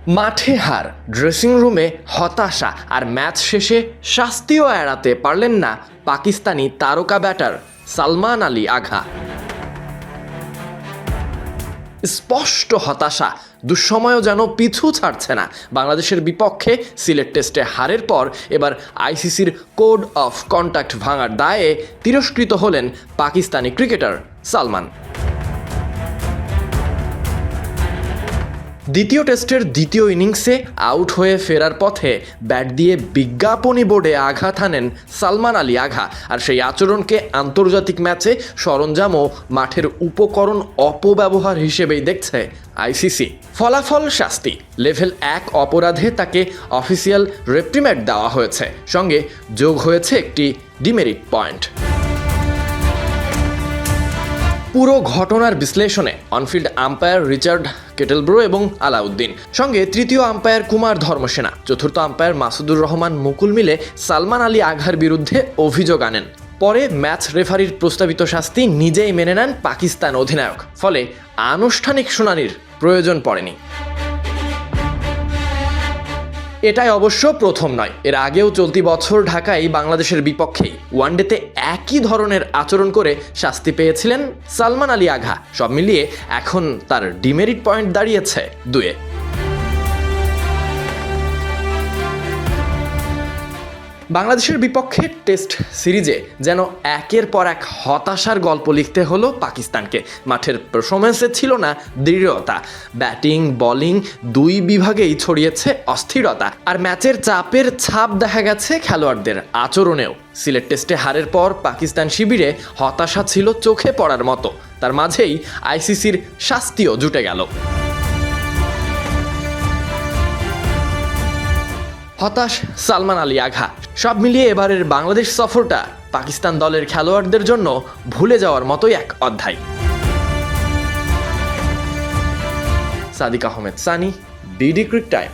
মাঠে হার, ড্রেসিং রুমে হতাশা আর ম্যাচ শেষে শাস্তিও এড়াতে পারলেন না পাকিস্তানি তারকা ব্যাটার সালমান আলী আঘা। স্পষ্ট হতাশা, দুঃসময়ও যেন পিছু ছাড়ছে না। বাংলাদেশের বিপক্ষে সিলেট টেস্টে হারের পর এবার আইসিসির কোড অফ কন্ডাক্ট ভাঙার দায়ে তিরস্কৃত হলেন পাকিস্তানি ক্রিকেটার সালমান। দ্বিতীয় টেস্টের দ্বিতীয় ইনিংসে আউট হয়ে ফেরার পথে ব্যাট দিয়ে বিজ্ঞাপনী বোর্ডে আঘাত হানেন সালমান আলী আঘা। আর সেই আচরণকে আন্তর্জাতিক ম্যাচে সরঞ্জাম ও মাঠের উপকরণ অপব্যবহার হিসেবেই দেখছে আইসিসি। ফলাফল শাস্তি, লেভেল 1 অপরাধে তাকে অফিসিয়াল রেপ্রিম্যান্ড দেওয়া হয়েছে, সঙ্গে যোগ হয়েছে একটি ডিমেরিট পয়েন্ট। পুরো ঘটনার বিশ্লেষণে অনফিল্ড আম্পায়ার রিচার্ড কেটেলব্রো এবং আলাউদ্দিন, সঙ্গে তৃতীয় আম্পায়ার কুমার ধর্মসেনা, চতুর্থ আম্পায়ার মাসুদুর রহমান মুকুল মিলে সালমান আলী আঘার বিরুদ্ধে অভিযোগ আনেন। পরে ম্যাচ রেফারির প্রস্তাবিত শাস্তি নিজেই মেনে নেন পাকিস্তান অধিনায়ক, ফলে আনুষ্ঠানিক শুনানির প্রয়োজন পড়েনি। এটাই অবশ্য প্রথম নয়, এর আগেও চলতি বছর ঢাকায় বাংলাদেশের বিপক্ষেই ওয়ানডেতে একই ধরনের আচরণ করে শাস্তি পেয়েছিলেন সালমান আলী আঘা। সব মিলিয়ে এখন তার ডিমেরিট পয়েন্ট দাঁড়িয়েছে 2-এ। বাংলাদেশের বিপক্ষে টেস্ট সিরিজে যেন একের পর এক হতাশার গল্প লিখতে হলো পাকিস্তানকে। মাঠের পারফরম্যান্সে ছিল না দৃঢ়তা, ব্যাটিং বোলিং দুই বিভাগেই ছড়িয়েছে অস্থিরতা, আর ম্যাচের চাপের ছাপ দেখা গেছে খেলোয়াড়দের আচরণেও। সিলেট টেস্টে হারের পর পাকিস্তান শিবিরে হতাশা ছিল চোখে পড়ার মতো, তার মাঝেই আইসিসির শাস্তিও জুটে গেল। হতাশ সালমান আলী আঘা। সব মিলিয়ে এবারের বাংলাদেশ সফরটা পাকিস্তান দলের খেলোয়াড়দের জন্য ভুলে যাওয়ার মতোই এক অধ্যায়। Sadiq Ahmed Sunny, BD ক্রিক time.